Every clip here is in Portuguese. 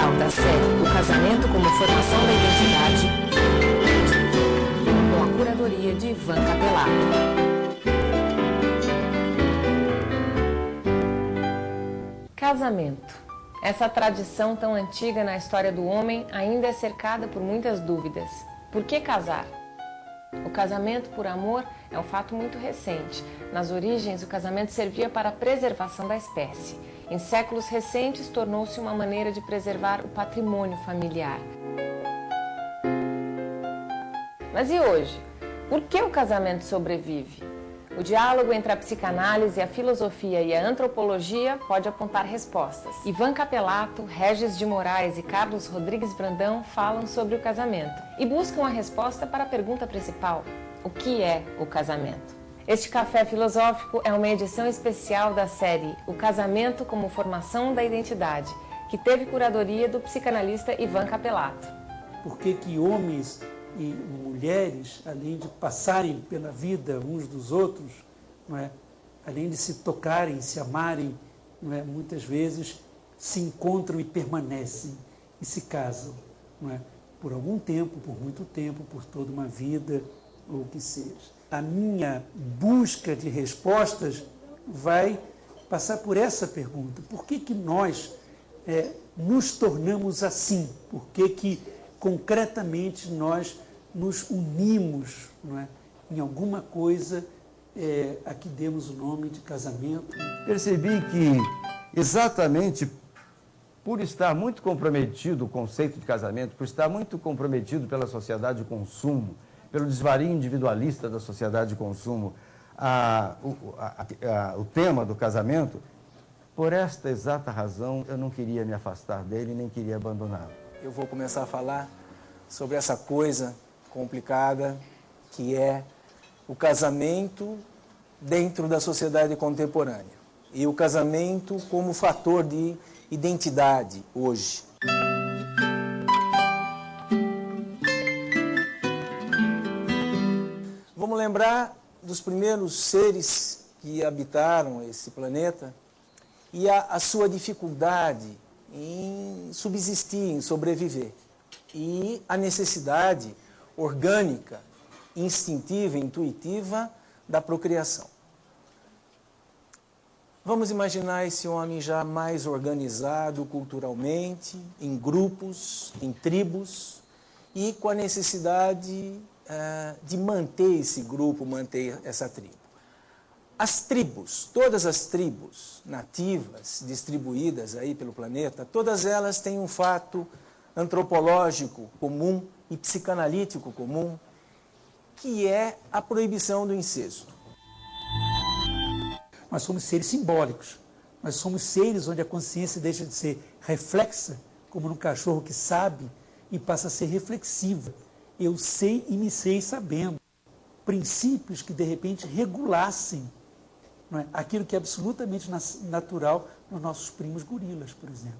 especial da série O Casamento como Formação da Identidade, com a curadoria de Ivan Capelato. Casamento. Essa tradição tão antiga na história do homem ainda é cercada por muitas dúvidas. Por que casar? O casamento por amor é um fato muito recente. Nas origens, o casamento servia para a preservação da espécie. Em séculos recentes, tornou-se uma maneira de preservar o patrimônio familiar. Mas e hoje? Por que o casamento sobrevive? O diálogo entre a psicanálise, a filosofia e a antropologia pode apontar respostas. Ivan Capelato, Regis de Moraes e Carlos Rodrigues Brandão falam sobre o casamento e buscam a resposta para a pergunta principal: o que é o casamento? Este Café Filosófico é uma edição especial da série O Casamento como Formação da Identidade, que teve curadoria do psicanalista Ivan Capelato. Por que homens e mulheres, além de passarem pela vida uns dos outros, não é? Além de se tocarem, se amarem, não é? Muitas vezes se encontram e permanecem e se casam, não é? Por algum tempo, por muito tempo, por toda uma vida, ou o que seja. A minha busca de respostas vai passar por essa pergunta: por que nós nos tornamos assim? Por que concretamente nós nos unimos, não é, em alguma coisa a que demos o nome de casamento? Percebi que exatamente por estar muito comprometido o conceito de casamento, por estar muito comprometido pela sociedade de consumo, pelo desvario individualista da sociedade de consumo, o tema do casamento, por esta exata razão eu não queria me afastar dele, nem queria abandoná-lo. Eu vou começar a falar sobre essa coisa complicada que é o casamento dentro da sociedade contemporânea e o casamento como fator de identidade hoje. Vamos lembrar dos primeiros seres que habitaram esse planeta e a sua dificuldade em subsistir, em sobreviver, e a necessidade orgânica, instintiva, intuitiva da procriação. Vamos imaginar esse homem já mais organizado culturalmente, em grupos, em tribos, e com a necessidade de manter esse grupo, manter essa tribo. As tribos, todas as tribos nativas distribuídas aí pelo planeta, todas elas têm um fato antropológico comum e psicanalítico comum, que é a proibição do incesto. Nós somos seres simbólicos, nós somos seres onde a consciência deixa de ser reflexa, como no cachorro que sabe, e passa a ser reflexiva. Eu sei e me sei sabendo. Princípios que de repente regulassem, não é, aquilo que é absolutamente natural nos nossos primos gorilas, por exemplo.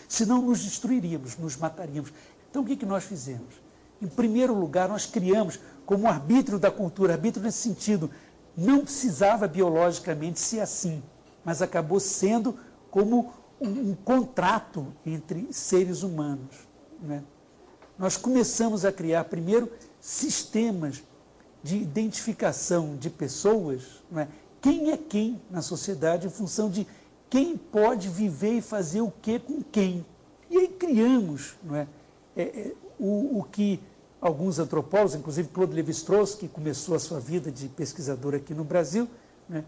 Senão nos destruiríamos, nos mataríamos. Então o que nós fizemos? Em primeiro lugar, nós criamos como arbítrio da cultura, arbítrio nesse sentido, não precisava biologicamente ser assim, mas acabou sendo como um contrato entre seres humanos, né? Nós começamos a criar primeiro sistemas de identificação de pessoas, né? Quem é quem na sociedade em função de quem pode viver e fazer o que com quem. E aí criamos, não é, o que alguns antropólogos, inclusive Claude Lévi-Strauss, que começou a sua vida de pesquisador aqui no Brasil, né,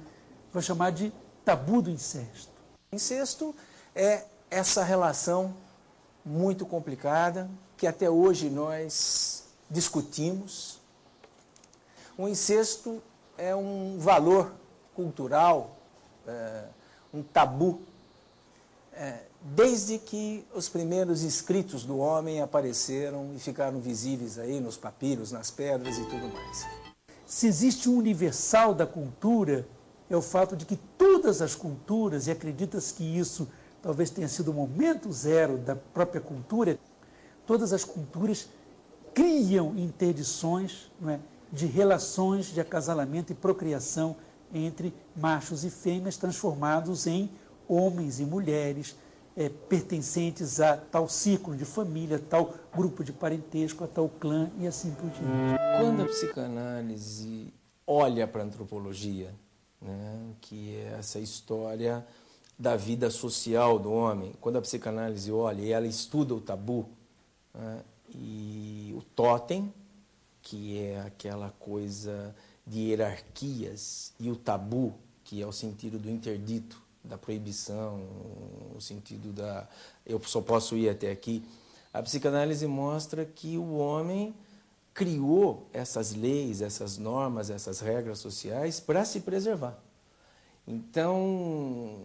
vai chamar de tabu do incesto. Incesto é essa relação muito complicada que até hoje nós discutimos. O incesto é um valor cultural, um tabu, desde que os primeiros escritos do homem apareceram e ficaram visíveis aí nos papiros, nas pedras e tudo mais. Se existe um universal da cultura, é o fato de que todas as culturas, e acredita-se que isso talvez tenha sido o momento zero da própria cultura, todas as culturas criam interdições, não é, de relações de acasalamento e procriação entre machos e fêmeas transformados em homens e mulheres, pertencentes a tal círculo de família, tal grupo de parentesco, a tal clã e assim por diante. Quando a psicanálise olha para a antropologia, né, que é essa história da vida social do homem, quando a psicanálise olha e ela estuda o tabu, né, e o totem, que é aquela coisa de hierarquias, e o tabu, que é o sentido do interdito, da proibição, o sentido da eu só posso ir até aqui, a psicanálise mostra que o homem criou essas leis, essas normas, essas regras sociais para se preservar. Então,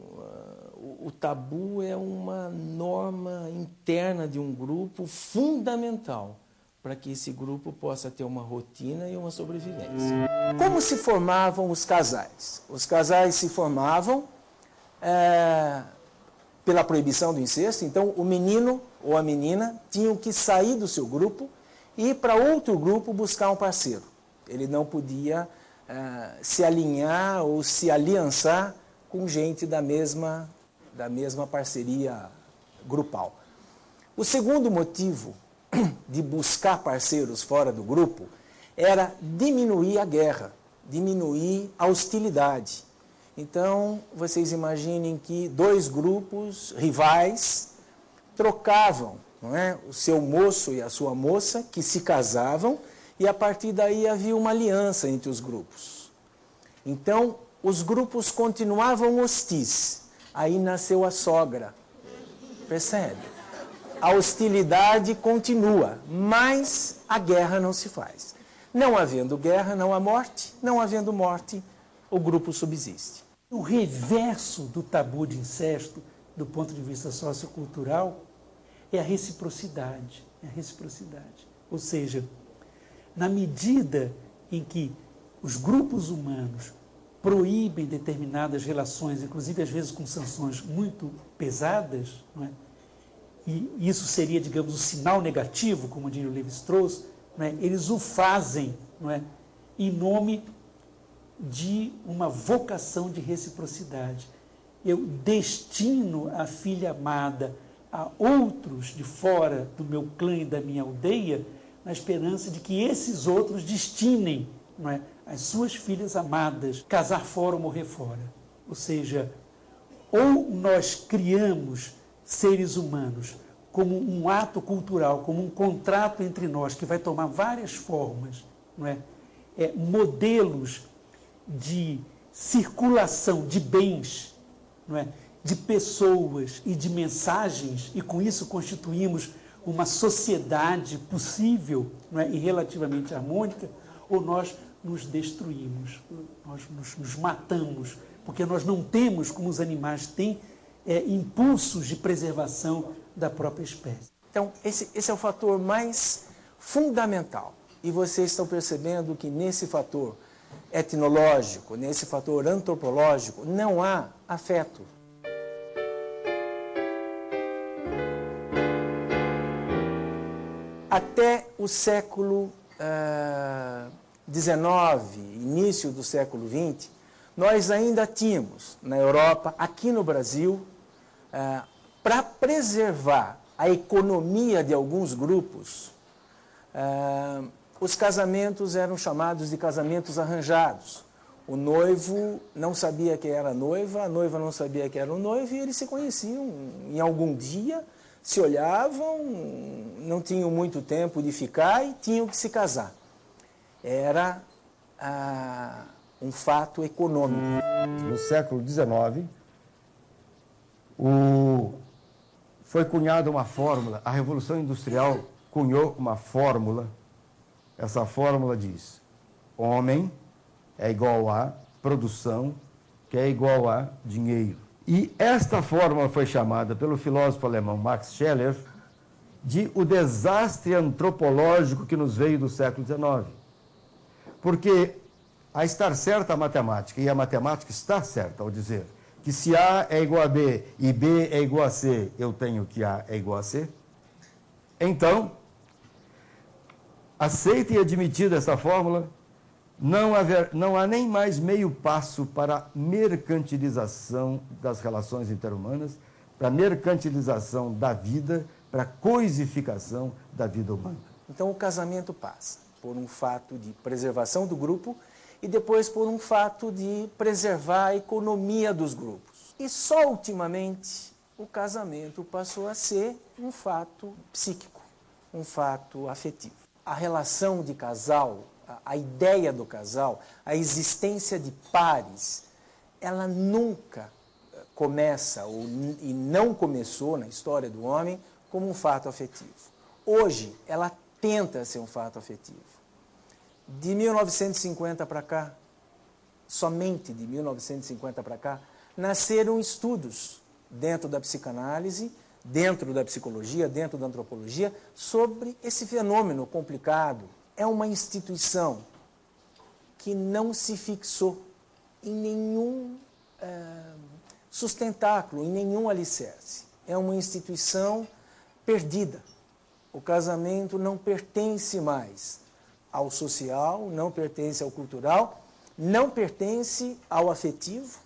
o tabu é uma norma interna de um grupo fundamental para que esse grupo possa ter uma rotina e uma sobrevivência. Como se formavam os casais? Os casais se formavam pela proibição do incesto, então o menino ou a menina tinham que sair do seu grupo e ir para outro grupo buscar um parceiro. Ele não podia se alinhar ou se aliançar com gente da mesma parceria grupal. O segundo motivo de buscar parceiros fora do grupo era diminuir a guerra, diminuir a hostilidade. Então, vocês imaginem que dois grupos rivais trocavam, não é, o seu moço e a sua moça, que se casavam, e a partir daí havia uma aliança entre os grupos. Então, os grupos continuavam hostis. Aí nasceu a sogra. Percebe? A hostilidade continua, mas a guerra não se faz. Não havendo guerra, não há morte. Não havendo morte, o grupo subsiste. O reverso do tabu de incesto, do ponto de vista sociocultural, é a reciprocidade. É a reciprocidade. Ou seja, na medida em que os grupos humanos proíbem determinadas relações, inclusive às vezes com sanções muito pesadas, não é? E isso seria, digamos, um sinal negativo, como diria o Levi-Strauss, não é? Eles o fazem, não é? Em nome de uma vocação de reciprocidade. Eu destino a filha amada a outros de fora do meu clã e da minha aldeia, na esperança de que esses outros destinem, não é, as suas filhas amadas, casar fora ou morrer fora. Ou seja, ou nós criamos seres humanos como um ato cultural, como um contrato entre nós, que vai tomar várias formas, não é? Modelos de circulação de bens, não é? De pessoas e de mensagens, e com isso constituímos uma sociedade possível, não é? E relativamente harmônica, ou nós nos destruímos, nós nos matamos, porque nós não temos, como os animais têm, impulsos de preservação da própria espécie. Então, esse é o fator mais fundamental. E vocês estão percebendo que nesse fator etnológico, nesse fator antropológico, não há afeto. Até o século XIX, início do século XX, nós ainda tínhamos na Europa, aqui no Brasil, para preservar a economia de alguns grupos, os casamentos eram chamados de casamentos arranjados. O noivo não sabia quem era a noiva não sabia quem era o noivo, e eles se conheciam em algum dia, se olhavam, não tinham muito tempo de ficar e tinham que se casar. Era um fato econômico. No século XIX, foi cunhada uma fórmula, a Revolução Industrial cunhou uma fórmula. Essa fórmula diz: homem é igual a produção, que é igual a dinheiro. E esta fórmula foi chamada pelo filósofo alemão Max Scheler de o desastre antropológico que nos veio do século XIX. Porque, a estar certa a matemática, e a matemática está certa ao dizer que se A é igual a B e B é igual a C, eu tenho que A é igual a C, então, aceita e admitida essa fórmula, não há nem mais meio passo para a mercantilização das relações interhumanas, para a mercantilização da vida, para a coisificação da vida humana. Então o casamento passa por um fato de preservação do grupo e depois por um fato de preservar a economia dos grupos. E só ultimamente o casamento passou a ser um fato psíquico, um fato afetivo. A relação de casal, a ideia do casal, a existência de pares, ela nunca começa e não começou na história do homem como um fato afetivo. Hoje, ela tenta ser um fato afetivo. De 1950 para cá, somente de 1950 para cá, nasceram estudos dentro da psicanálise, dentro da psicologia, dentro da antropologia, sobre esse fenômeno complicado. É uma instituição que não se fixou em nenhum sustentáculo, em nenhum alicerce. É uma instituição perdida. O casamento não pertence mais ao social, não pertence ao cultural, não pertence ao afetivo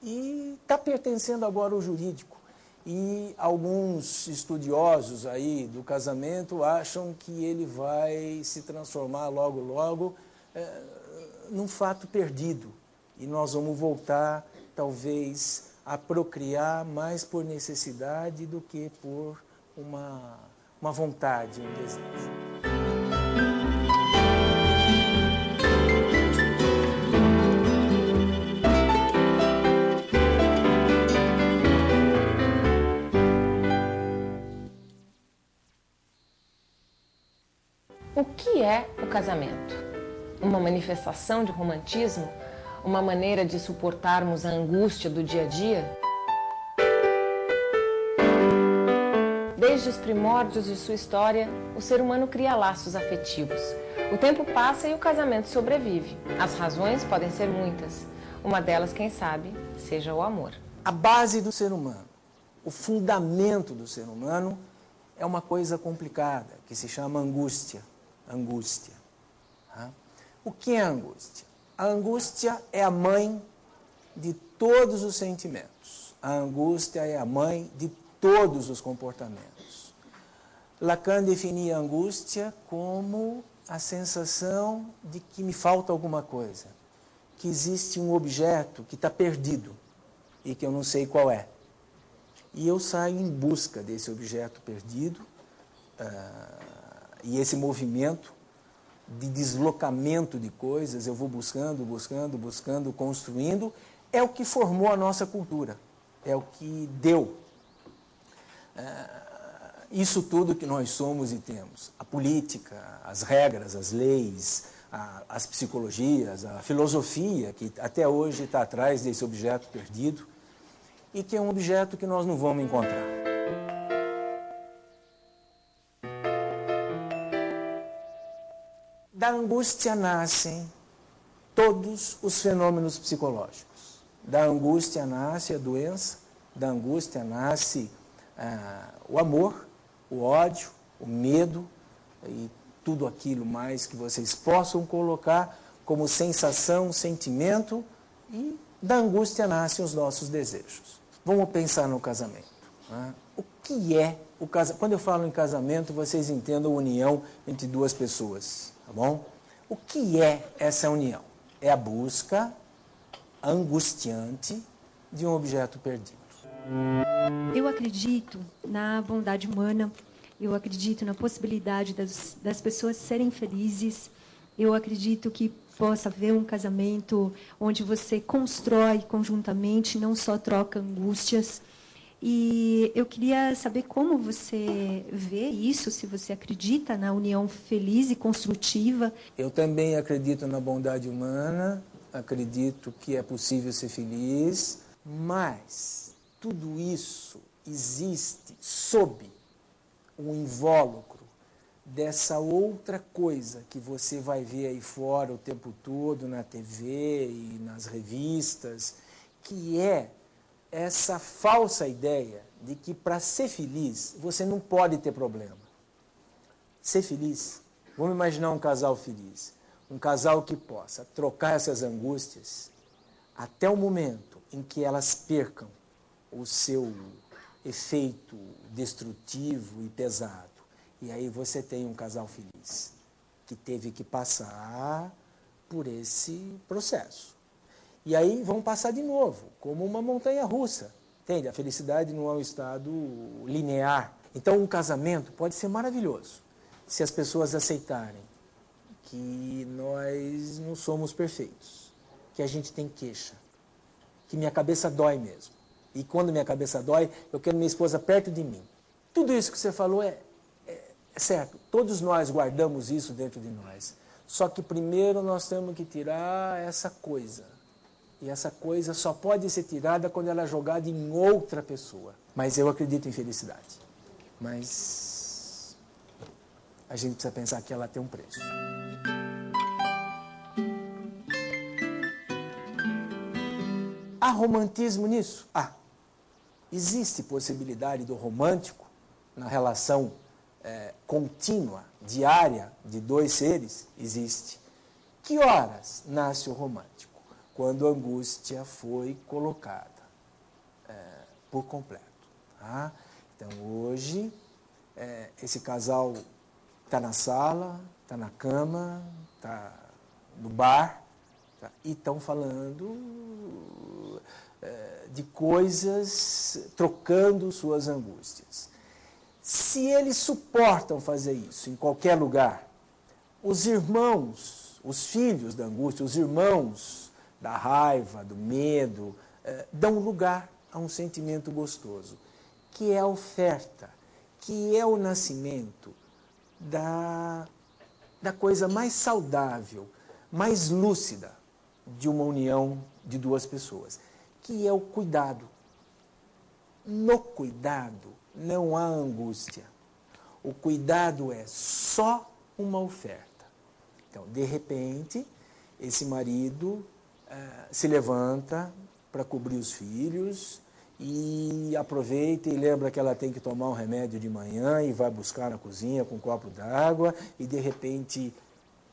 e está pertencendo agora ao jurídico. E alguns estudiosos aí do casamento acham que ele vai se transformar logo, logo num fato perdido. E nós vamos voltar, talvez, a procriar mais por necessidade do que por uma vontade, um desejo. O que é o casamento? Uma manifestação de romantismo? Uma maneira de suportarmos a angústia do dia a dia? Desde os primórdios de sua história, o ser humano cria laços afetivos. O tempo passa e o casamento sobrevive. As razões podem ser muitas. Uma delas, quem sabe, seja o amor. A base do ser humano, o fundamento do ser humano é uma coisa complicada, que se chama angústia. Angústia. O que é a angústia? A angústia é a mãe de todos os sentimentos. A angústia é a mãe de todos os comportamentos. Lacan definia a angústia como a sensação de que me falta alguma coisa, que existe um objeto que está perdido e que eu não sei qual é. E eu saio em busca desse objeto perdido, e esse movimento de deslocamento de coisas, eu vou buscando, construindo, é o que formou a nossa cultura, é o que deu isso tudo que nós somos e temos. A política, as regras, as leis, as psicologias, a filosofia, que até hoje está atrás desse objeto perdido e que é um objeto que nós não vamos encontrar. Da angústia nascem todos os fenômenos psicológicos. Da angústia nasce a doença, da angústia nasce o amor, o ódio, o medo e tudo aquilo mais que vocês possam colocar como sensação, sentimento, e da angústia nascem os nossos desejos. Vamos pensar no casamento. O que é o casamento? Quando eu falo em casamento, vocês entendam a união entre duas pessoas, tá bom? O que é essa união? É a busca angustiante de um objeto perdido. Eu acredito na bondade humana, eu acredito na possibilidade das pessoas serem felizes, eu acredito que possa haver um casamento onde você constrói conjuntamente, não só troca angústias. E eu queria saber como você vê isso, se você acredita na união feliz e construtiva. Eu também acredito na bondade humana, acredito que é possível ser feliz, mas tudo isso existe sob o invólucro dessa outra coisa que você vai ver aí fora o tempo todo na TV e nas revistas, que é essa falsa ideia de que para ser feliz você não pode ter problema. Ser feliz, vamos imaginar um casal feliz, um casal que possa trocar essas angústias até o momento em que elas percam o seu efeito destrutivo e pesado. E aí você tem um casal feliz, que teve que passar por esse processo. E aí vão passar de novo, como uma montanha-russa. Entende? A felicidade não é um estado linear. Então, um casamento pode ser maravilhoso, se as pessoas aceitarem que nós não somos perfeitos, que a gente tem queixa, que minha cabeça dói mesmo. E quando minha cabeça dói, eu quero minha esposa perto de mim. Tudo isso que você falou é certo. Todos nós guardamos isso dentro de nós. Só que primeiro nós temos que tirar essa coisa. E essa coisa só pode ser tirada quando ela é jogada em outra pessoa. Mas eu acredito em felicidade. Mas a gente precisa pensar que ela tem um preço. Há romantismo nisso? Há. Existe possibilidade do romântico na relação contínua, diária, de dois seres? Existe. Que horas nasce o romântico? Quando a angústia foi colocada por completo. Tá? Então, hoje, esse casal está na sala, está na cama, está no bar, tá? E estão falando de coisas, trocando suas angústias. Se eles suportam fazer isso em qualquer lugar, os irmãos, os filhos da angústia, os irmãos da raiva, do medo, dão lugar a um sentimento gostoso, que é a oferta, que é o nascimento da coisa mais saudável, mais lúcida de uma união de duas pessoas, que é o cuidado. No cuidado não há angústia. O cuidado é só uma oferta. Então, de repente, esse marido se levanta para cobrir os filhos e aproveita e lembra que ela tem que tomar um remédio de manhã e vai buscar na cozinha com um copo d'água e, de repente,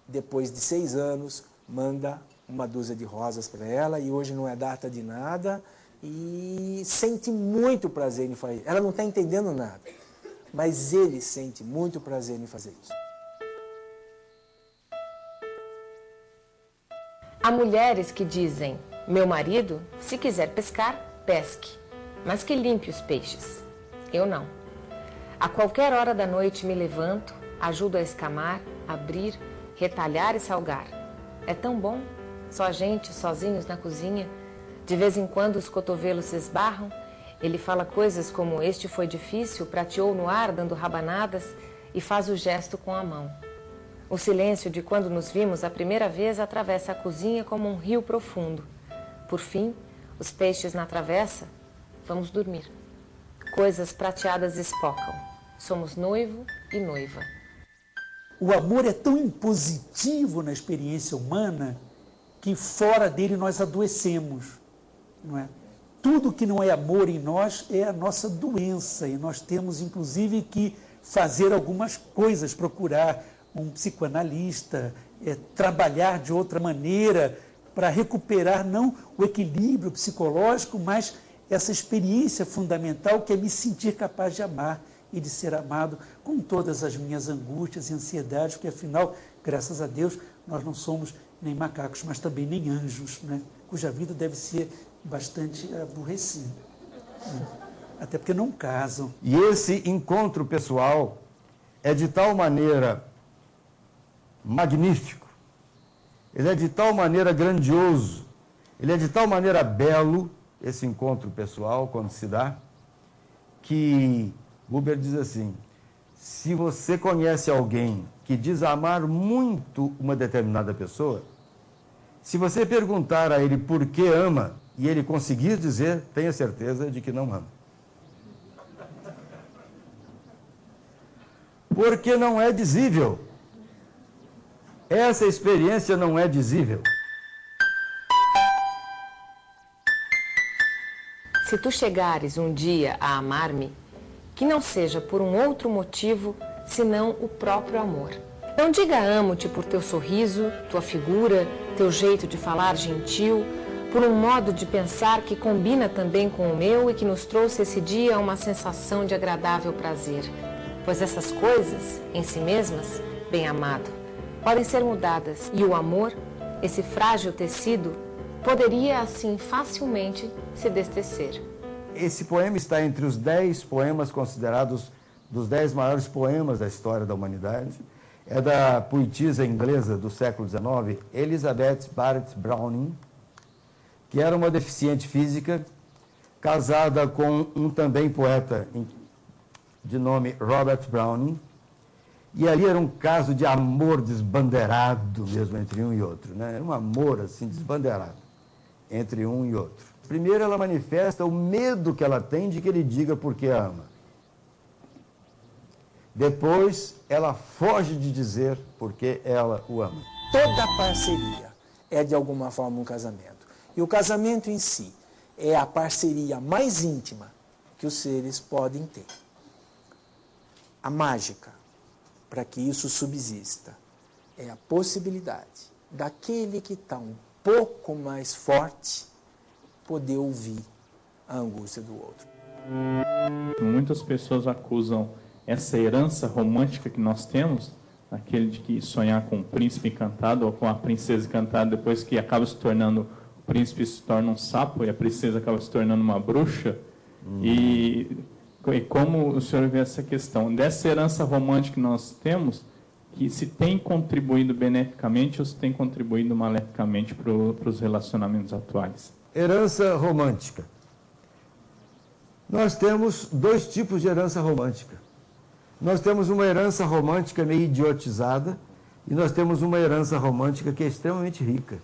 depois de 6 anos, manda uma dúzia de rosas para ela e hoje não é data de nada e sente muito prazer em fazer. Ela não está entendendo nada, mas ele sente muito prazer em fazer isso. Há mulheres que dizem, meu marido, se quiser pescar, pesque, mas que limpe os peixes. Eu não. A qualquer hora da noite me levanto, ajudo a escamar, abrir, retalhar e salgar. É tão bom, só a gente, sozinhos na cozinha. De vez em quando os cotovelos se esbarram, ele fala coisas como este foi difícil, prateou no ar dando rabanadas e faz o gesto com a mão. O silêncio de quando nos vimos a primeira vez atravessa a cozinha como um rio profundo. Por fim, os peixes na travessa, vamos dormir. Coisas prateadas espocam. Somos noivo e noiva. O amor é tão impositivo na experiência humana que fora dele nós adoecemos, não é? Tudo que não é amor em nós é a nossa doença e nós temos inclusive que fazer algumas coisas, procurar um psicoanalista, trabalhar de outra maneira para recuperar não o equilíbrio psicológico, mas essa experiência fundamental que é me sentir capaz de amar e de ser amado com todas as minhas angústias e ansiedades, porque afinal, graças a Deus, nós não somos nem macacos, mas também nem anjos, né? Cuja vida deve ser bastante aborrecida, né? Até porque não casam. E esse encontro pessoal é de tal maneira magnífico, ele é de tal maneira grandioso, ele é de tal maneira belo, esse encontro pessoal, quando se dá, que Buber diz assim, se você conhece alguém que diz amar muito uma determinada pessoa, se você perguntar a ele por que ama, e ele conseguir dizer, tenha certeza de que não ama. Porque não é dizível. Essa experiência não é dizível. Se tu chegares um dia a amar-me, que não seja por um outro motivo, senão o próprio amor. Não diga amo-te por teu sorriso, tua figura, teu jeito de falar gentil, por um modo de pensar que combina também com o meu e que nos trouxe esse dia uma sensação de agradável prazer. Pois essas coisas, em si mesmas, bem-amado, podem ser mudadas e o amor, esse frágil tecido, poderia assim facilmente se destecer. Esse poema está entre os 10 poemas considerados dos 10 maiores poemas da história da humanidade. É da poetisa inglesa do século XIX, Elizabeth Barrett Browning, que era uma deficiente física, casada com um também poeta de nome Robert Browning, e ali era um caso de amor desbandeirado mesmo entre um e outro, né? Um amor assim desbandeirado entre um e outro. Primeiro ela manifesta o medo que ela tem de que ele diga porque a ama. Depois ela foge de dizer porque ela o ama. Toda parceria é de alguma forma um casamento. E o casamento em si é a parceria mais íntima que os seres podem ter. A mágica, para que isso subsista, é a possibilidade daquele que está um pouco mais forte poder ouvir a angústia do outro. Muitas pessoas acusam essa herança romântica que nós temos, aquele de que sonhar com o príncipe encantado ou com a princesa encantada, depois que acaba se tornando, o príncipe se torna um sapo e a princesa acaba se tornando uma bruxa. E como o senhor vê essa questão dessa herança romântica que nós temos, que se tem contribuído beneficamente ou se tem contribuído maleficamente para os relacionamentos atuais? Herança romântica. Nós temos 2 tipos de herança romântica. Nós temos uma herança romântica meio idiotizada e nós temos uma herança romântica que é extremamente rica.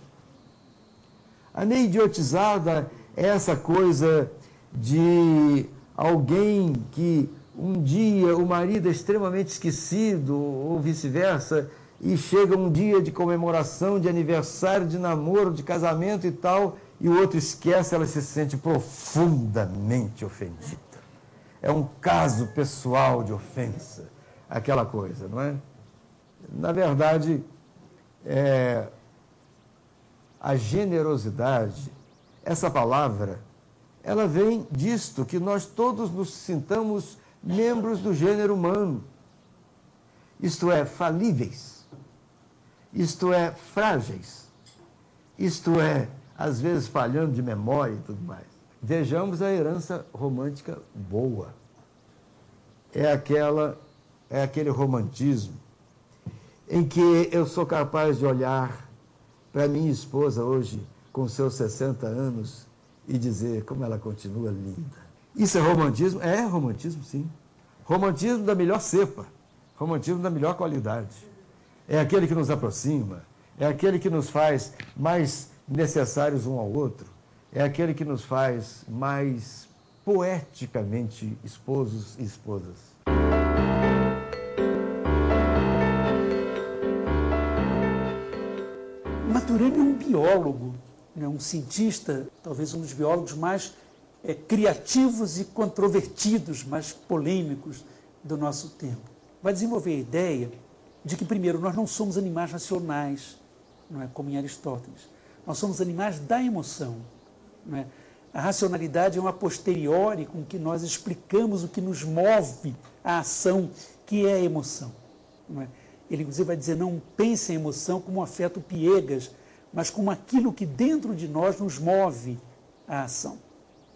A meio idiotizada é essa coisa de alguém que um dia o marido é extremamente esquecido ou vice-versa e chega um dia de comemoração, de aniversário, de namoro, de casamento e tal, e o outro esquece, ela se sente profundamente ofendida. É um caso pessoal de ofensa, aquela coisa, não é? Na verdade, a generosidade, essa palavra, ela vem disto, que nós todos nos sintamos membros do gênero humano. Isto é, falíveis. Isto é, frágeis. Isto é, às vezes falhando de memória e tudo mais. Vejamos a herança romântica boa. É aquele romantismo em que eu sou capaz de olhar para minha esposa hoje, com seus 60 anos, e dizer como ela continua linda. Isso é romantismo? É romantismo, sim. Romantismo da melhor cepa, romantismo da melhor qualidade. É aquele que nos aproxima, é aquele que nos faz mais necessários um ao outro, é aquele que nos faz mais poeticamente esposos e esposas. Maturana é um biólogo, né, um cientista, talvez um dos biólogos mais criativos e controvertidos, mais polêmicos do nosso tempo. Vai desenvolver a ideia de que, primeiro, nós não somos animais racionais, não é, como em Aristóteles. Nós somos animais da emoção. Não é? A racionalidade é uma posteriori com que nós explicamos o que nos move à ação, que é a emoção. Não é? Ele, inclusive, vai dizer, não pense em emoção como um afeto piegas, mas como aquilo que dentro de nós nos move à ação.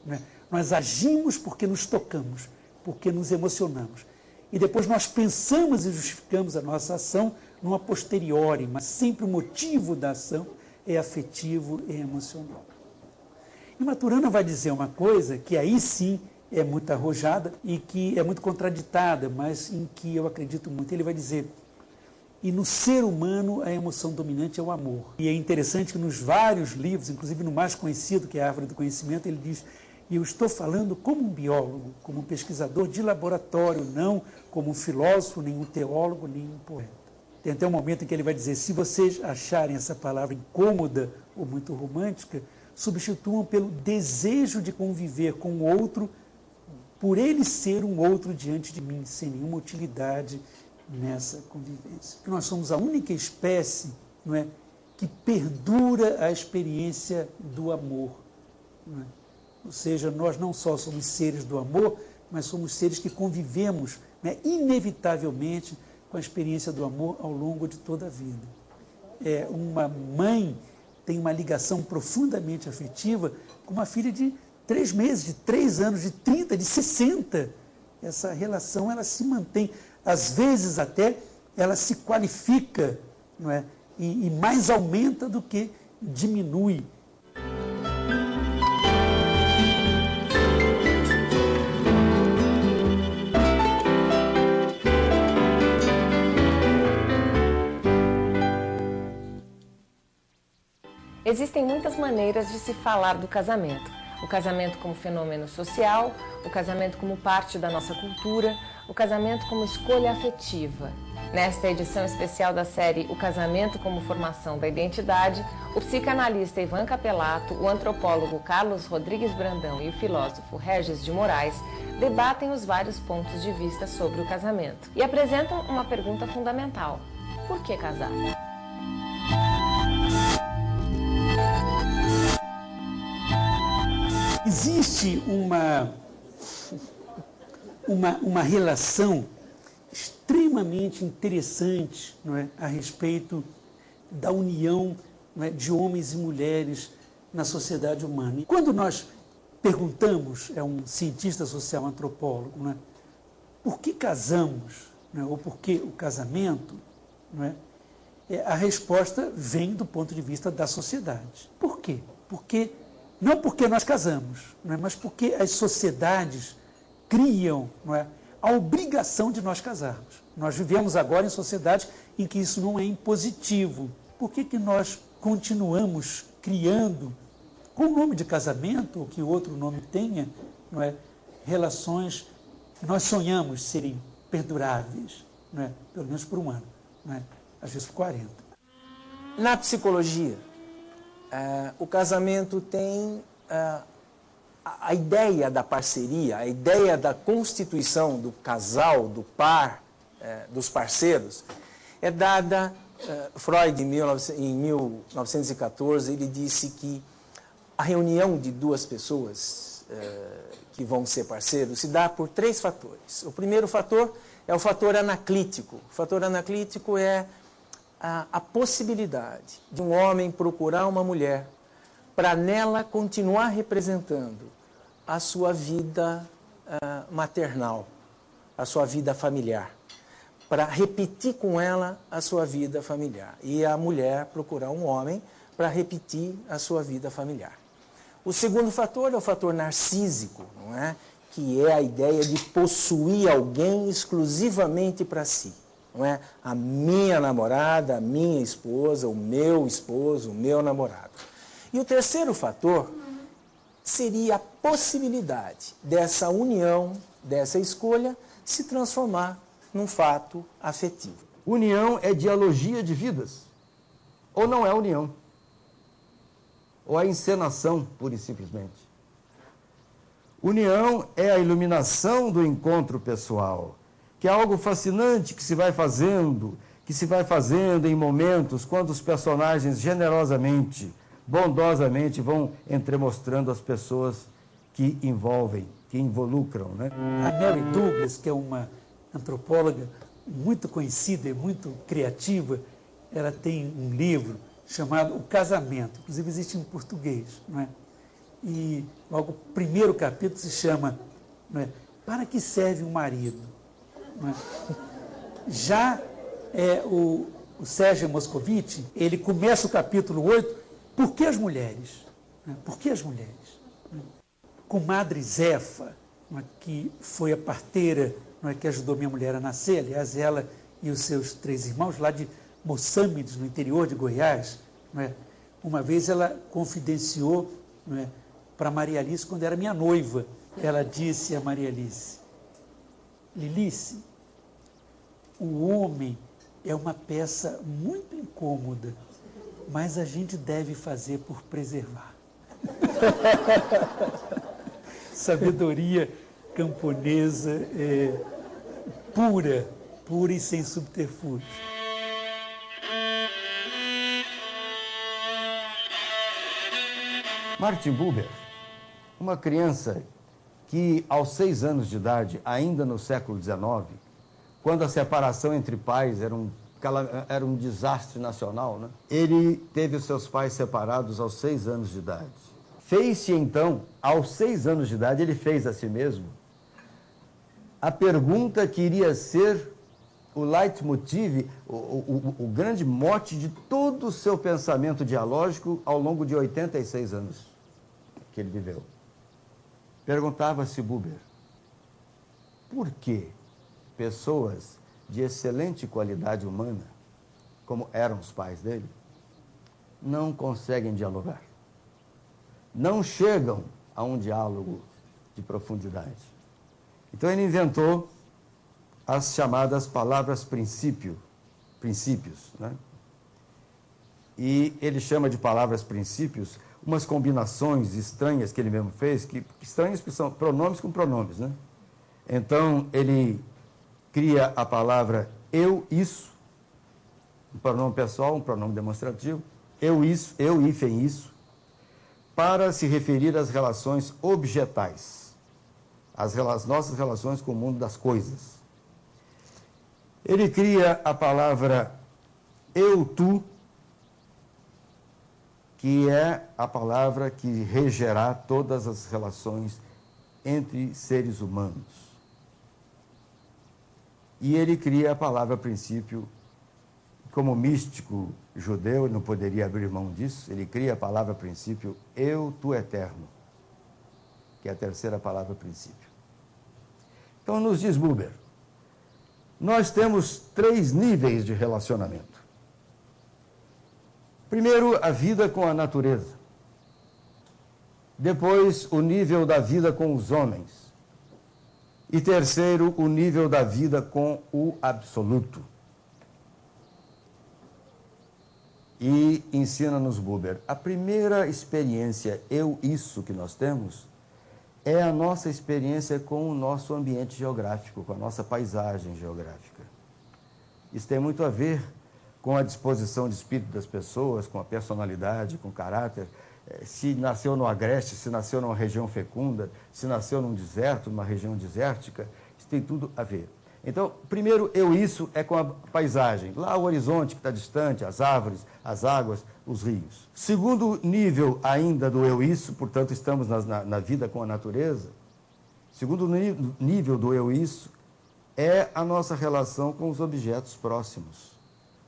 Não é? Nós agimos porque nos tocamos, porque nos emocionamos. E depois nós pensamos e justificamos a nossa ação numa posteriori, mas sempre o motivo da ação é afetivo e emocional. E Maturana vai dizer uma coisa que aí sim é muito arrojada e que é muito contraditada, mas em que eu acredito muito. Ele vai dizer, e no ser humano a emoção dominante é o amor. E é interessante que nos vários livros, inclusive no mais conhecido, que é a Árvore do Conhecimento, ele diz, e eu estou falando como um biólogo, como um pesquisador de laboratório, não como um filósofo, nem um teólogo, nem um poeta. Tem até um momento em que ele vai dizer, se vocês acharem essa palavra incômoda ou muito romântica, substituam pelo desejo de conviver com o outro, por ele ser um outro diante de mim, sem nenhuma utilidade nessa convivência. Nós somos a única espécie, não é, que perdura a experiência do amor. Não é? Ou seja, nós não só somos seres do amor, mas somos seres que convivemos, né, inevitavelmente com a experiência do amor ao longo de toda a vida. Uma mãe tem uma ligação profundamente afetiva com uma filha de 3 meses, de 3 anos, de 30, de 60. Essa relação ela se mantém. Às vezes até ela se qualifica, não é? E mais aumenta do que diminui. Existem muitas maneiras de se falar do casamento. O casamento como fenômeno social, o casamento como parte da nossa cultura, o casamento como escolha afetiva. Nesta edição especial da série O Casamento como Formação da Identidade, o psicanalista Ivan Capelato, o antropólogo Carlos Rodrigues Brandão e o filósofo Regis de Moraes debatem os vários pontos de vista sobre o casamento e apresentam uma pergunta fundamental: por que casar? Existe uma relação extremamente interessante, não é, a respeito da união, não é, de homens e mulheres na sociedade humana. E quando nós perguntamos, um cientista social antropólogo, não é, por que casamos, não é, ou por que o casamento, não é, a resposta vem do ponto de vista da sociedade. Por quê? Não porque nós casamos, não é, mas porque as sociedades criam, não é, a obrigação de nós casarmos. Nós vivemos agora em sociedades em que isso não é impositivo. Por que nós continuamos criando, com o nome de casamento, ou que outro nome tenha, não é, relações que nós sonhamos serem perduráveis, não é, pelo menos por um ano, não é, às vezes por 40. Na psicologia, o casamento tem a ideia da parceria, a ideia da constituição do casal, do par, dos parceiros, é dada. Freud, em 1914, ele disse que a reunião de 2 pessoas que vão ser parceiros se dá por 3 fatores. O primeiro fator é o fator anaclítico. O fator anaclítico é a possibilidade de um homem procurar uma mulher para nela continuar representando a sua vida maternal, a sua vida familiar, para repetir com ela a sua vida familiar. E a mulher procurar um homem para repetir a sua vida familiar. O segundo fator é o fator narcísico, não é? Que é a ideia de possuir alguém exclusivamente para si. Não é? A minha namorada, a minha esposa, o meu esposo, o meu namorado. E o terceiro fator seria a possibilidade dessa união, dessa escolha, se transformar num fato afetivo. União é dialogia de vidas. Ou não é união. Ou é encenação, pura e simplesmente. União é a iluminação do encontro pessoal, que é algo fascinante que se vai fazendo em momentos quando os personagens generosamente, bondosamente vão entremostrando as pessoas que envolvem, que involucram, né? A Mary Douglas, que é uma antropóloga muito conhecida e muito criativa, ela tem um livro chamado O Casamento, inclusive existe em português, não é? E logo o primeiro capítulo se chama, não é, Para que serve um marido? Não é? Já o Sérgio Moscovitch, ele começa o capítulo 8, por que as mulheres? Não é? Por que as mulheres? Não é? Comadre Zefa, não é, que foi a parteira, não é, que ajudou minha mulher a nascer, aliás, ela e os seus 3 irmãos, lá de Moçâmedes, no interior de Goiás, não é? Uma vez ela confidenciou, não é, para Maria Alice, quando era minha noiva, ela disse a Maria Alice: Lilice, o homem é uma peça muito incômoda, mas a gente deve fazer por preservar. Sabedoria camponesa pura e sem subterfúgio. Martin Buber, uma criança que aos 6 anos de idade, ainda no século XIX, quando a separação entre pais era um desastre nacional, né? Ele teve os seus pais separados aos 6 anos de idade. Fez-se então, aos 6 anos de idade, ele fez a si mesmo a pergunta que iria ser o leitmotiv, o grande mote de todo o seu pensamento dialógico ao longo de 86 anos que ele viveu. Perguntava-se Buber, por que pessoas de excelente qualidade humana, como eram os pais dele, não conseguem dialogar? Não chegam a um diálogo de profundidade. Então ele inventou as chamadas palavras princípios, né? E ele chama de palavras princípios umas combinações estranhas que ele mesmo fez, que estranhas que são pronomes com pronomes, né? Então ele cria a palavra eu, isso, um pronome pessoal, um pronome demonstrativo, eu, isso, eu, hífen, isso, para se referir às relações objetais, as nossas relações com o mundo das coisas. Ele cria a palavra eu, tu, que é a palavra que regerá todas as relações entre seres humanos. E ele cria a palavra princípio, como místico judeu, ele não poderia abrir mão disso, ele cria a palavra princípio eu, tu eterno, que é a terceira palavra princípio. Então, nos diz Buber, nós temos 3 níveis de relacionamento. Primeiro, a vida com a natureza. Depois, o nível da vida com os homens. E terceiro, o nível da vida com o absoluto. E ensina-nos Buber, a primeira experiência, eu, isso que nós temos, é a nossa experiência com o nosso ambiente geográfico, com a nossa paisagem geográfica. Isso tem muito a ver com a disposição de espírito das pessoas, com a personalidade, com o caráter. Se nasceu no agreste, se nasceu numa região fecunda, se nasceu num deserto, numa região desértica, isso tem tudo a ver. Então, primeiro, eu isso é com a paisagem. Lá o horizonte que está distante, as árvores, as águas, os rios. Segundo nível ainda do eu isso, portanto, estamos na vida com a natureza. Segundo nível do eu isso é a nossa relação com os objetos próximos.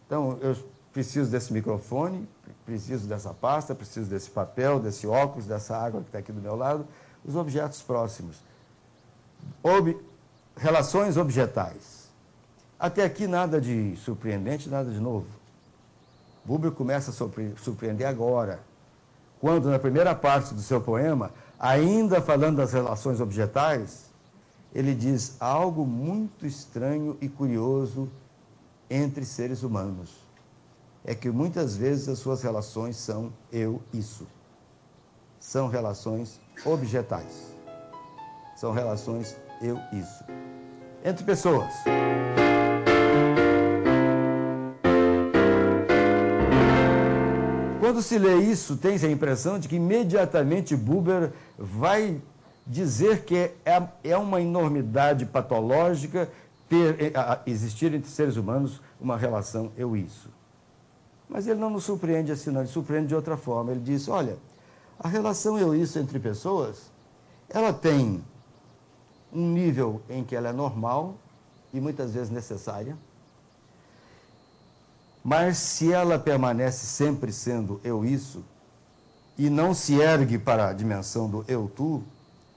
Então, eu preciso desse microfone, preciso dessa pasta, preciso desse papel, desse óculos, dessa água que está aqui do meu lado. Os objetos próximos. Relações objetais. Até aqui nada de surpreendente, nada de novo. Buber começa a surpreender agora, quando na primeira parte do seu poema, ainda falando das relações objetais, ele diz algo muito estranho e curioso entre seres humanos. É que muitas vezes as suas relações são eu, isso. São relações objetais. São relações eu, isso. Entre pessoas. Quando se lê isso, tem-se a impressão de que imediatamente Buber vai dizer que é uma enormidade patológica existir entre seres humanos uma relação eu-isso. Mas ele não nos surpreende assim, não, ele surpreende de outra forma. Ele diz, olha, a relação eu-isso entre pessoas, ela tem um nível em que ela é normal e muitas vezes necessária, mas se ela permanece sempre sendo eu isso e não se ergue para a dimensão do eu tu,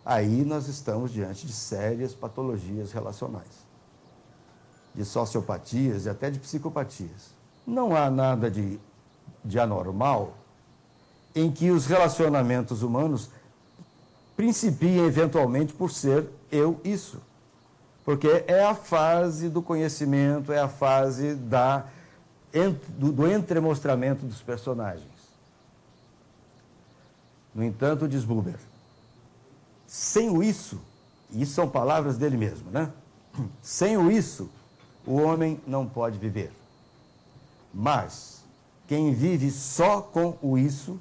aí nós estamos diante de sérias patologias relacionais, de sociopatias e até de psicopatias. Não há nada de anormal em que os relacionamentos humanos principiem eventualmente por ser eu isso. Porque é a fase do conhecimento, é a fase do entremostramento dos personagens. No entanto, diz Buber, sem o isso são palavras dele mesmo, né? Sem o isso, o homem não pode viver. Mas quem vive só com o isso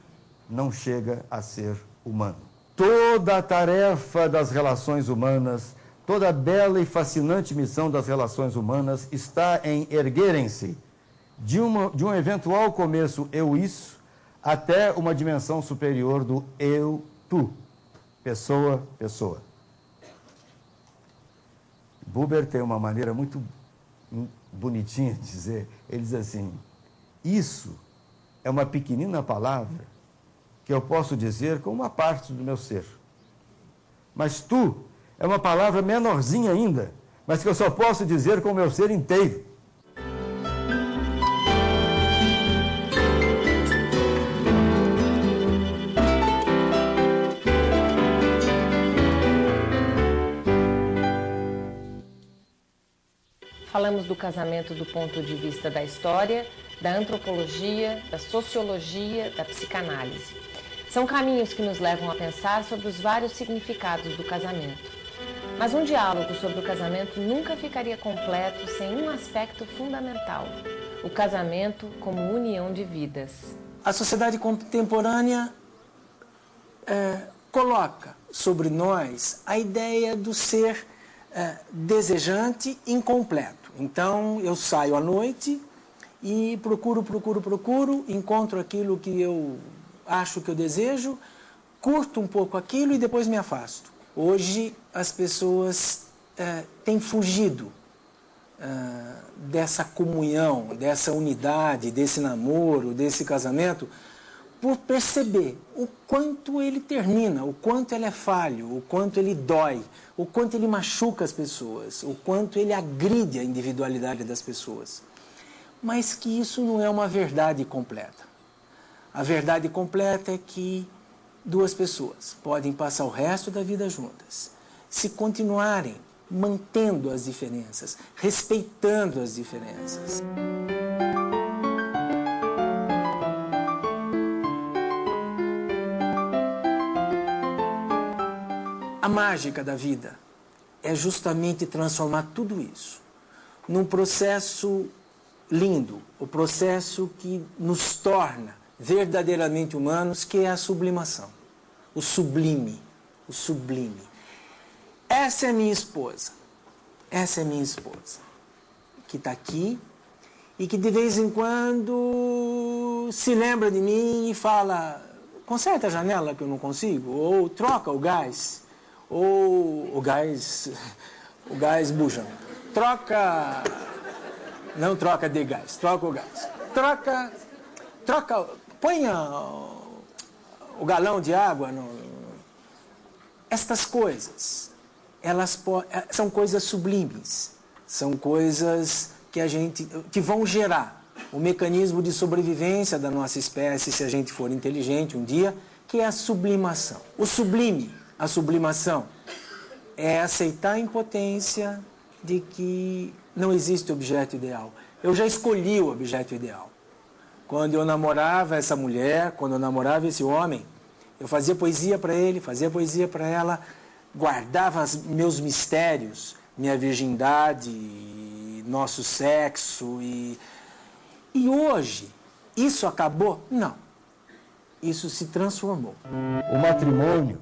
não chega a ser humano. Toda a tarefa das relações humanas, toda a bela e fascinante missão das relações humanas está em erguerem-se de um eventual começo eu-isso até uma dimensão superior do eu-tu, pessoa-pessoa. Buber tem uma maneira muito bonitinha de dizer, ele diz assim, isso é uma pequenina palavra que eu posso dizer com uma parte do meu ser. Mas tu é uma palavra menorzinha ainda, mas que eu só posso dizer com o meu ser inteiro. Falamos do casamento do ponto de vista da história, da antropologia, da sociologia, da psicanálise. São caminhos que nos levam a pensar sobre os vários significados do casamento. Mas um diálogo sobre o casamento nunca ficaria completo sem um aspecto fundamental: o casamento como união de vidas. A sociedade contemporânea coloca sobre nós a ideia do ser desejante incompleto. Então, eu saio à noite e procuro, encontro aquilo que eu acho que eu desejo, curto um pouco aquilo e depois me afasto. Hoje, as pessoas têm fugido dessa comunhão, dessa unidade, desse namoro, desse casamento, por perceber o quanto ele termina, o quanto ele é falho, o quanto ele dói, o quanto ele machuca as pessoas, o quanto ele agride a individualidade das pessoas. Mas que isso não é uma verdade completa. A verdade completa é que duas pessoas podem passar o resto da vida juntas, se continuarem mantendo as diferenças, respeitando as diferenças. A mágica da vida é justamente transformar tudo isso num processo lindo, o processo que nos torna verdadeiramente humanos, que é a sublimação, o sublime, o sublime. Essa é minha esposa, que está aqui e que de vez em quando se lembra de mim e fala, conserta a janela que eu não consigo, ou troca o gás, ou o gás buja. Não troca de gás, troca o gás. Ponha o galão de água no... Estas coisas, são coisas sublimes, são coisas que vão gerar o mecanismo de sobrevivência da nossa espécie, se a gente for inteligente um dia, que é a sublimação. O sublime, a sublimação, é aceitar a impotência de que não existe objeto ideal. Eu já escolhi o objeto ideal. Quando eu namorava essa mulher, quando eu namorava esse homem, eu fazia poesia para ele, fazia poesia para ela, guardava meus mistérios, minha virgindade, nosso sexo. E hoje, isso acabou? Não. Isso se transformou. O matrimônio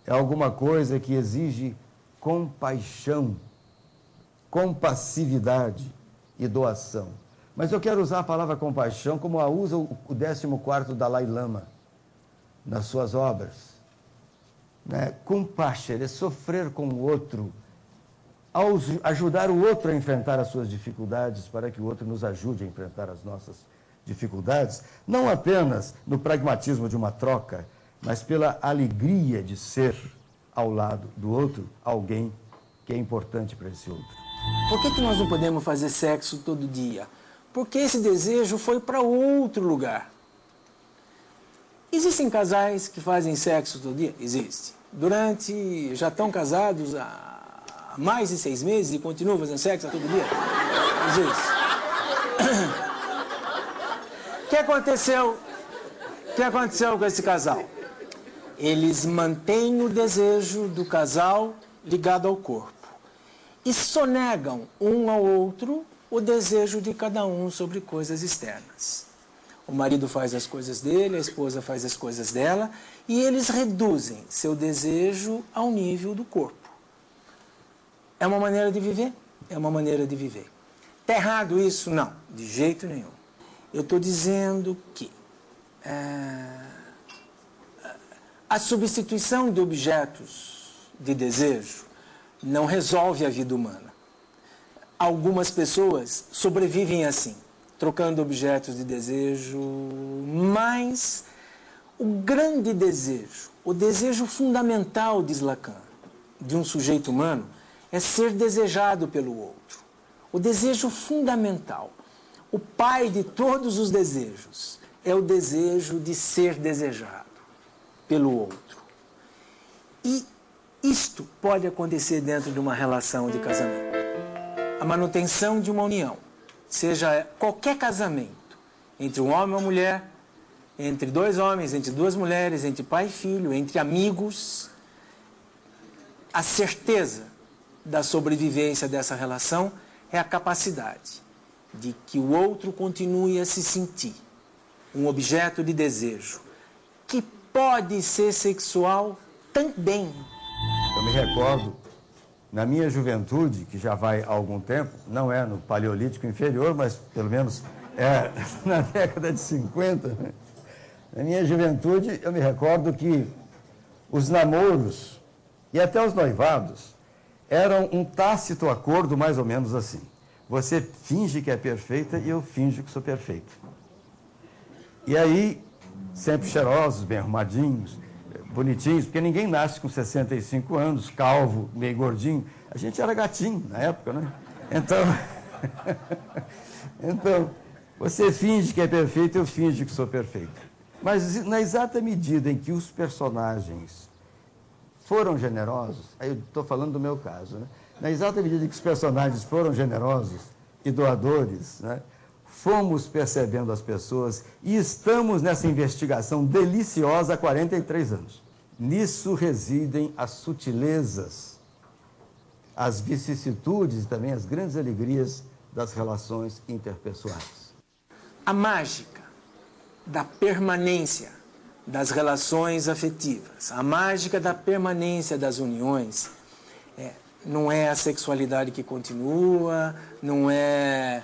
é alguma coisa que exige compaixão, compassividade e doação. Mas eu quero usar a palavra compaixão como a usa o 14º Dalai Lama nas suas obras. Compassion é sofrer com o outro, ajudar o outro a enfrentar as suas dificuldades para que o outro nos ajude a enfrentar as nossas dificuldades, não apenas no pragmatismo de uma troca, mas pela alegria de ser ao lado do outro alguém que é importante para esse outro. Por que nós não podemos fazer sexo todo dia? Porque esse desejo foi para outro lugar. Existem casais que fazem sexo todo dia? Existe. Já estão casados há mais de 6 meses e continuam fazendo sexo todo dia? Existe. O que aconteceu com esse casal? Eles mantêm o desejo do casal ligado ao corpo e sonegam um ao outro o desejo de cada um sobre coisas externas. O marido faz as coisas dele, a esposa faz as coisas dela, e eles reduzem seu desejo ao nível do corpo. É uma maneira de viver? É uma maneira de viver. Está errado isso? Não, de jeito nenhum. Eu estou dizendo que a substituição de objetos de desejo não resolve a vida humana. Algumas pessoas sobrevivem assim, trocando objetos de desejo, mas o grande desejo, o desejo fundamental, diz Lacan, de um sujeito humano, é ser desejado pelo outro. O desejo fundamental, o pai de todos os desejos, é o desejo de ser desejado pelo outro. E isto pode acontecer dentro de uma relação de casamento. A manutenção de uma união, seja qualquer casamento, entre um homem e uma mulher, entre dois homens, entre duas mulheres, entre pai e filho, entre amigos, a certeza da sobrevivência dessa relação é a capacidade de que o outro continue a se sentir um objeto de desejo, que pode ser sexual também. Eu me recordo, na minha juventude, que já vai há algum tempo, não é no Paleolítico Inferior, mas pelo menos é na década de 50, né? Na minha juventude, eu me recordo que os namoros e até os noivados eram um tácito acordo mais ou menos assim. Você finge que é perfeita e eu finjo que sou perfeito. E aí, sempre cheirosos, bem arrumadinhos, bonitinhos, porque ninguém nasce com 65 anos, calvo, meio gordinho. A gente era gatinho na época, né? Então, você finge que é perfeito, eu finjo que sou perfeito. Mas na exata medida em que os personagens foram generosos, aí eu estou falando do meu caso, né? Na exata medida em que os personagens foram generosos e doadores, né? Fomos percebendo as pessoas e estamos nessa investigação deliciosa há 43 anos. Nisso residem as sutilezas, as vicissitudes e também as grandes alegrias das relações interpessoais. A mágica da permanência das relações afetivas, a mágica da permanência das uniões, não é a sexualidade que continua, não é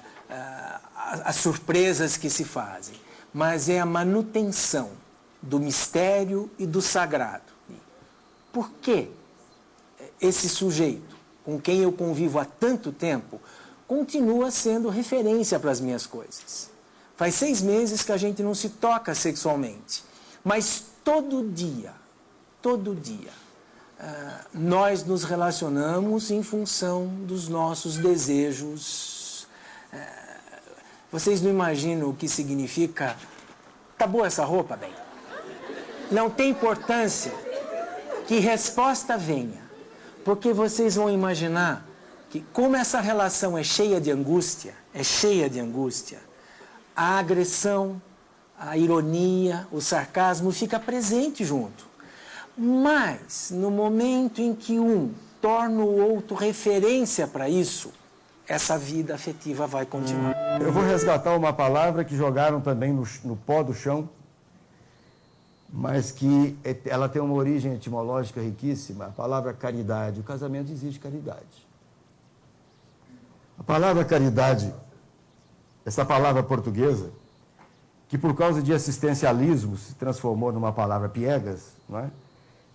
as surpresas que se fazem, mas é a manutenção do mistério e do sagrado. Por que esse sujeito, com quem eu convivo há tanto tempo, continua sendo referência para as minhas coisas? Faz 6 meses que a gente não se toca sexualmente, mas todo dia, nós nos relacionamos em função dos nossos desejos. Vocês não imaginam o que significa: tá boa essa roupa, bem? Não tem importância que resposta venha, porque vocês vão imaginar que, como essa relação é cheia de angústia, a agressão, a ironia, o sarcasmo fica presente junto. Mas, no momento em que um torna o outro referência para isso, essa vida afetiva vai continuar. Eu vou resgatar uma palavra que jogaram também no pó do chão, mas que ela tem uma origem etimológica riquíssima, a palavra caridade. O casamento exige caridade. A palavra caridade, essa palavra portuguesa, que por causa de assistencialismo se transformou numa palavra piegas, não é?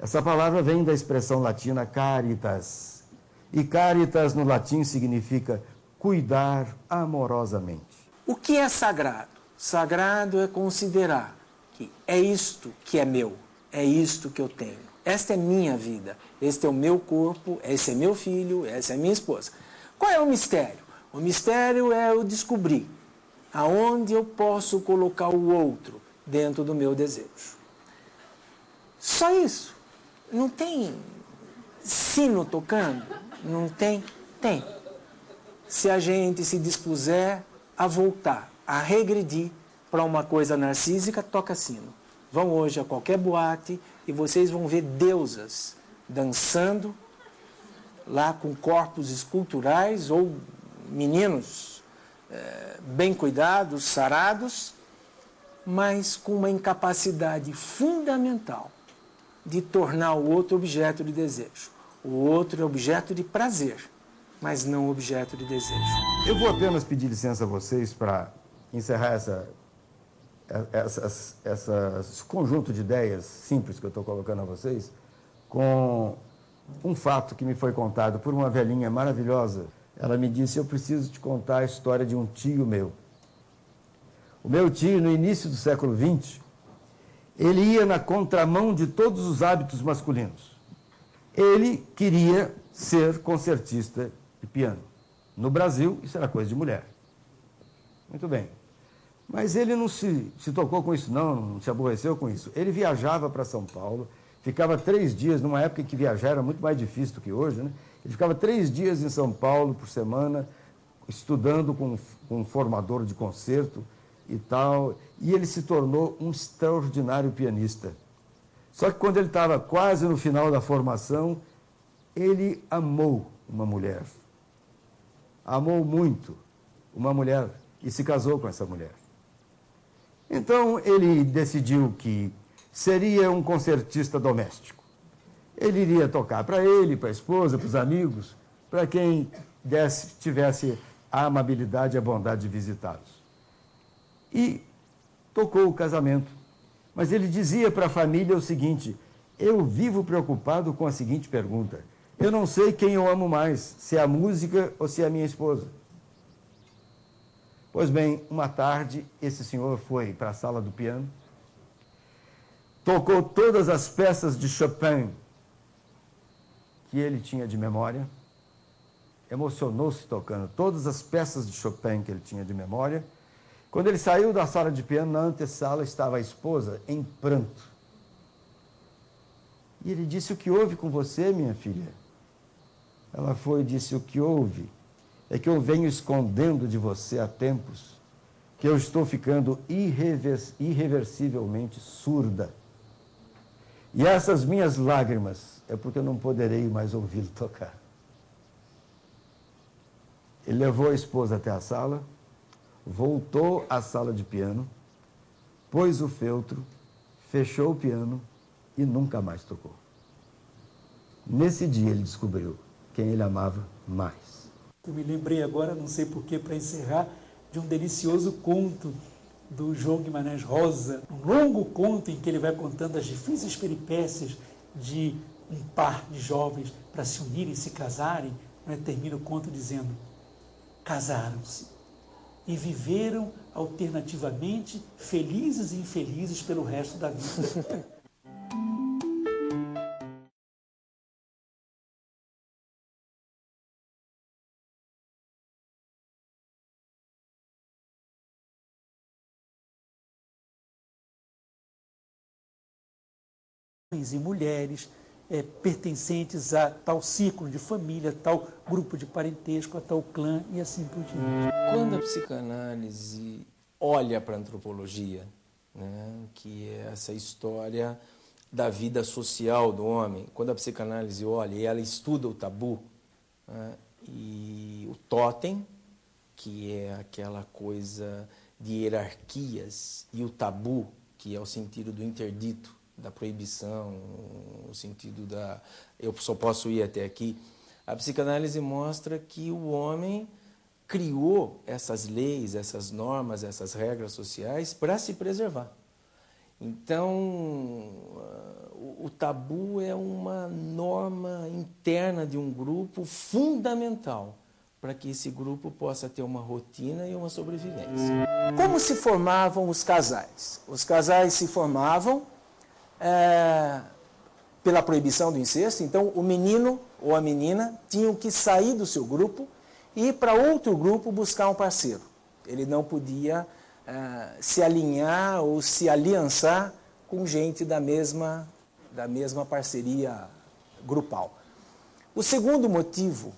Essa palavra vem da expressão latina caritas. E caritas no latim significa cuidar amorosamente. O que é sagrado? Sagrado é considerar que é isto que é meu, é isto que eu tenho. Esta é minha vida, este é o meu corpo, esse é meu filho, essa é minha esposa. Qual é o mistério? O mistério é eu descobrir aonde eu posso colocar o outro dentro do meu desejo. Só isso. Não tem sino tocando? Não tem? Tem. Se a gente se dispuser a voltar, a regredir para uma coisa narcísica, toca sino. Vão hoje a qualquer boate e vocês vão ver deusas dançando lá com corpos esculturais ou meninos bem cuidados, sarados, mas com uma incapacidade fundamental de tornar o outro objeto de desejo. O outro é objeto de prazer, mas não objeto de desejo. Eu vou apenas pedir licença a vocês para encerrar esse conjunto de ideias simples que eu estou colocando a vocês com um fato que me foi contado por uma velhinha maravilhosa. Ela me disse: eu preciso te contar a história de um tio meu. O meu tio, no início do século XX, ele ia na contramão de todos os hábitos masculinos. Ele queria ser concertista de piano. No Brasil, isso era coisa de mulher. Muito bem. Mas ele não se tocou com isso, não se aborreceu com isso. Ele viajava para São Paulo, ficava 3 dias, numa época em que viajar era muito mais difícil do que hoje, né? Ele ficava 3 dias em São Paulo por semana, estudando com um formador de concerto e tal, e ele se tornou um extraordinário pianista. Só que quando ele estava quase no final da formação, ele amou uma mulher. Amou muito uma mulher e se casou com essa mulher. Então ele decidiu que seria um concertista doméstico. Ele iria tocar para ele, para a esposa, para os amigos, para quem tivesse a amabilidade e a bondade de visitá-los. E tocou o casamento. Mas ele dizia para a família o seguinte: eu vivo preocupado com a seguinte pergunta: eu não sei quem eu amo mais, se é a música ou se é a minha esposa. Pois bem, uma tarde, esse senhor foi para a sala do piano, tocou todas as peças de Chopin que ele tinha de memória, emocionou-se tocando todas as peças de Chopin que ele tinha de memória. Quando ele saiu da sala de piano, na antessala estava a esposa em pranto. E ele disse: o que houve com você, minha filha? Ela foi e disse: o que houve é que eu venho escondendo de você há tempos que eu estou ficando irreversivelmente surda. E essas minhas lágrimas é porque eu não poderei mais ouvi-lo tocar. Ele levou a esposa até a sala, voltou à sala de piano, pôs o feltro, fechou o piano e nunca mais tocou. Nesse dia ele descobriu quem ele amava mais. Eu me lembrei agora, não sei porquê, para encerrar, de um delicioso conto do João Guimarães Rosa, um longo conto em que ele vai contando as difíceis peripécias de um par de jovens para se unirem, se casarem, né? Termina o conto dizendo: casaram-se e viveram alternativamente felizes e infelizes pelo resto da vida. Homens e mulheres pertencentes a tal círculo de família, tal grupo de parentesco, a tal clã e assim por diante. Quando a psicanálise olha para a antropologia, né, que é essa história da vida social do homem, quando a psicanálise olha e ela estuda o tabu, né, e o totem, que é aquela coisa de hierarquias, e o tabu, que é o sentido do interdito, da proibição, o sentido da eu só posso ir até aqui, a psicanálise mostra que o homem criou essas leis, essas normas, essas regras sociais para se preservar. Então, o tabu é uma norma interna de um grupo fundamental para que esse grupo possa ter uma rotina e uma sobrevivência. Como se formavam os casais? Os casais se formavam pela proibição do incesto. Então o menino ou a menina tinham que sair do seu grupo e ir para outro grupo buscar um parceiro. Ele não podia se alinhar ou se aliançar com gente da mesma parceria grupal. O segundo motivo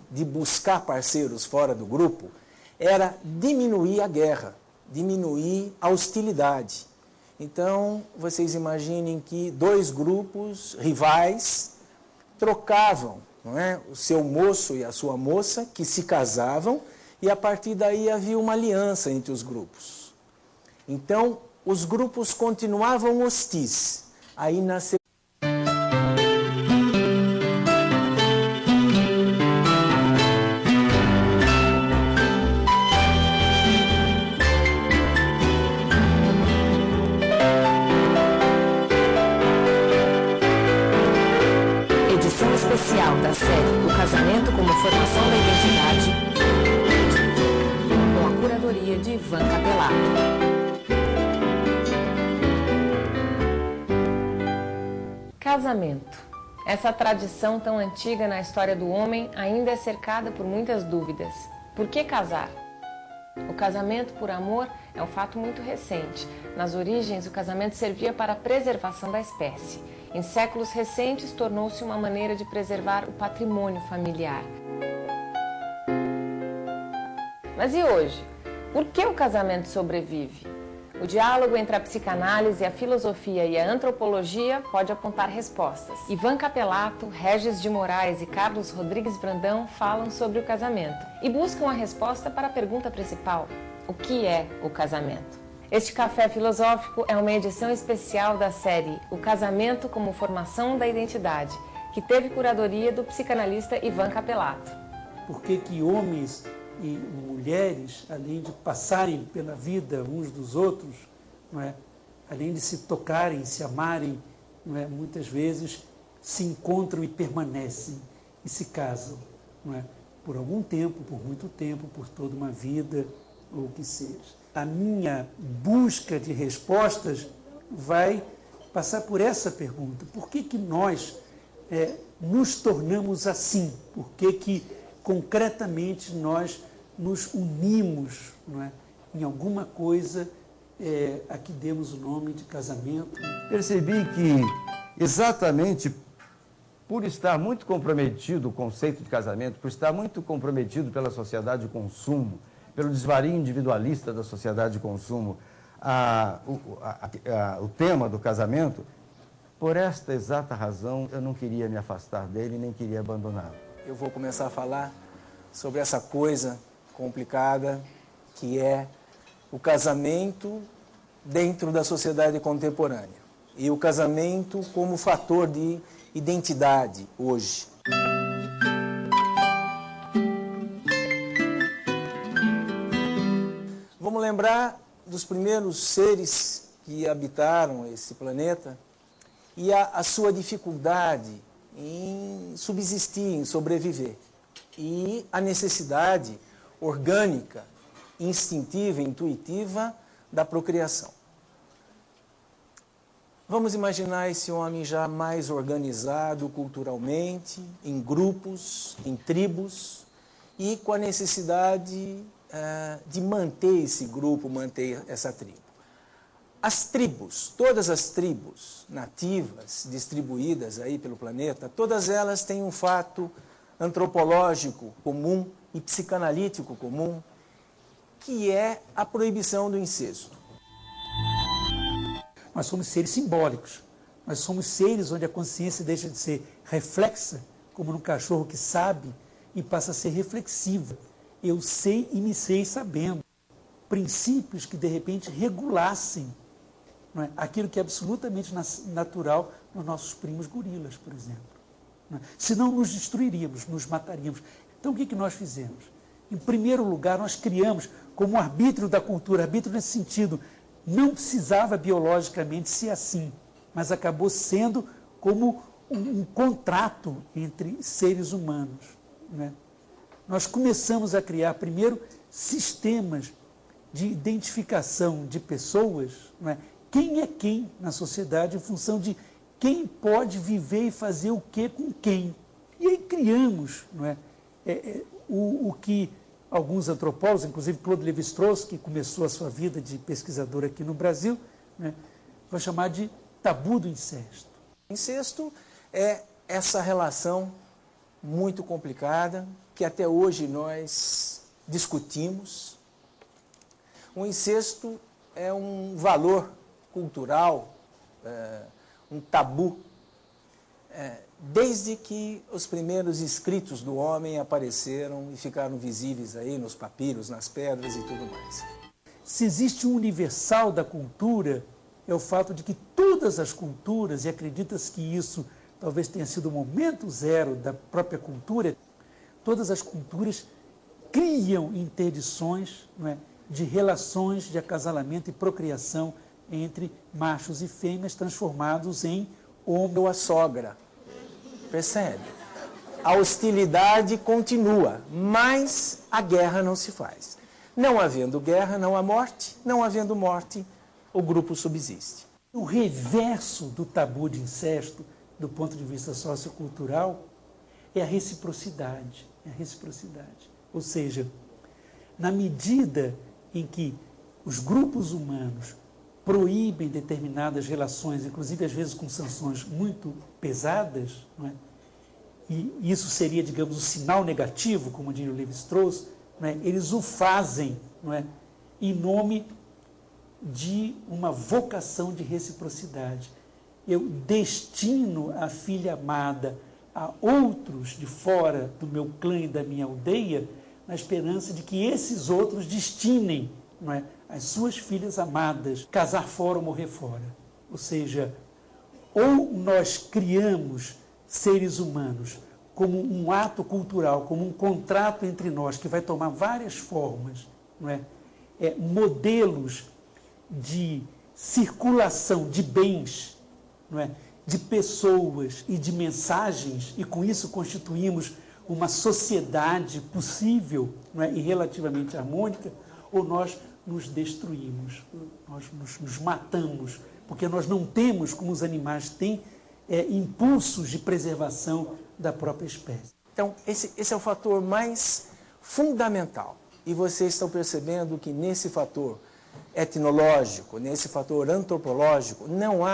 de buscar parceiros fora do grupo era diminuir a guerra, diminuir a hostilidade. Então, vocês imaginem que 2 grupos rivais trocavam, não é, o seu moço e a sua moça, que se casavam, e a partir daí havia uma aliança entre os grupos. Então, os grupos continuavam hostis. Aí nasceu edição especial da série O Casamento como Formação da Identidade, com a curadoria de Ivan Capelato. Casamento. Essa tradição tão antiga na história do homem ainda é cercada por muitas dúvidas. Por que casar? O casamento por amor é um fato muito recente. Nas origens, o casamento servia para a preservação da espécie. Em séculos recentes, tornou-se uma maneira de preservar o patrimônio familiar. Mas e hoje? Por que o casamento sobrevive? O diálogo entre a psicanálise, a filosofia e a antropologia pode apontar respostas. Ivan Capelato, Regis de Moraes e Carlos Rodrigues Brandão falam sobre o casamento e buscam a resposta para a pergunta principal: o que é o casamento? Este Café Filosófico é uma edição especial da série O Casamento como Formação da Identidade, que teve curadoria do psicanalista Ivan Capelato. Por que que homens e mulheres, além de passarem pela vida uns dos outros, não é? Além de se tocarem, se amarem, não é? Muitas vezes se encontram e permanecem e se casam, não é? Por algum tempo, por muito tempo, por toda uma vida, ou o que seja. A minha busca de respostas vai passar por essa pergunta: por que que nós nos tornamos assim? Por que que concretamente nós nos unimos, não é, em alguma coisa a que demos o nome de casamento? Percebi que exatamente por estar muito comprometido o conceito de casamento, por estar muito comprometido pela sociedade de consumo, pelo desvario individualista da sociedade de consumo, o tema do casamento, por esta exata razão eu não queria me afastar dele, nem queria abandoná-lo. eu vou começar a falar sobre essa coisa complicada que é o casamento dentro da sociedade contemporânea e o casamento como fator de identidade hoje. Vamos lembrar dos primeiros seres que habitaram esse planeta e a sua dificuldade em subsistir, em sobreviver, e a necessidade orgânica, instintiva, intuitiva da procriação. Vamos imaginar esse homem já mais organizado culturalmente, em grupos, em tribos, e com a necessidade de manter esse grupo, manter essa tribo. As tribos, todas as tribos nativas distribuídas aí pelo planeta, todas elas têm um fato antropológico comum e psicanalítico comum, que é a proibição do incesto. Nós somos seres simbólicos. Nós somos seres onde a consciência deixa de ser reflexa, como no cachorro que sabe, e passa a ser reflexiva. Eu sei e me sei sabendo. Princípios que, de repente, regulassem, não é, aquilo que é absolutamente natural nos nossos primos gorilas, por exemplo. Não é? Senão nos destruiríamos, nos mataríamos. Então, o que nós fizemos? Em primeiro lugar, nós criamos como arbítrio da cultura, arbítrio nesse sentido, não precisava biologicamente ser assim, mas acabou sendo como um contrato entre seres humanos, né? Nós começamos a criar primeiro sistemas de identificação de pessoas, né? Quem é quem na sociedade em função de quem pode viver e fazer o que com quem. E aí criamos, não é, o que alguns antropólogos, inclusive Claude Lévi-Strauss, que começou a sua vida de pesquisador aqui no Brasil, né, vai chamar de tabu do incesto. Incesto é essa relação muito complicada que até hoje nós discutimos. O incesto é um valor cultural, um tabu, desde que os primeiros escritos do homem apareceram e ficaram visíveis aí nos papiros, nas pedras e tudo mais. Se existe um universal da cultura, é o fato de que todas as culturas, e acredita-se que isso talvez tenha sido o momento zero da própria cultura, todas as culturas criam interdições, não é, de relações de acasalamento e procriação entre machos e fêmeas transformados em homem. Ou a sogra, percebe? A hostilidade continua, mas a guerra não se faz. Não havendo guerra, não há morte. Não havendo morte, o grupo subsiste. O reverso do tabu de incesto, do ponto de vista sociocultural, é a reciprocidade. É a reciprocidade. Ou seja, na medida em que os grupos humanos proíbem determinadas relações, inclusive às vezes com sanções muito pesadas, não é? E isso seria, digamos, um sinal negativo, como diria o Lévi-Strauss, não é? Eles o fazem, não é? Em nome de uma vocação de reciprocidade. Eu destino a filha amada a outros de fora do meu clã e da minha aldeia, na esperança de que esses outros destinem, não é, as suas filhas amadas, casar fora ou morrer fora. Ou seja, ou nós criamos seres humanos como um ato cultural, como um contrato entre nós, que vai tomar várias formas, não é? Modelos de circulação de bens, não é? De pessoas e de mensagens, e com isso constituímos uma sociedade possível, não é? E relativamente harmônica, ou nós nos destruímos, nós nos matamos, porque nós não temos, como os animais têm, impulsos de preservação da própria espécie. Então, esse é o fator mais fundamental. E vocês estão percebendo que nesse fator etnológico, nesse fator antropológico, não há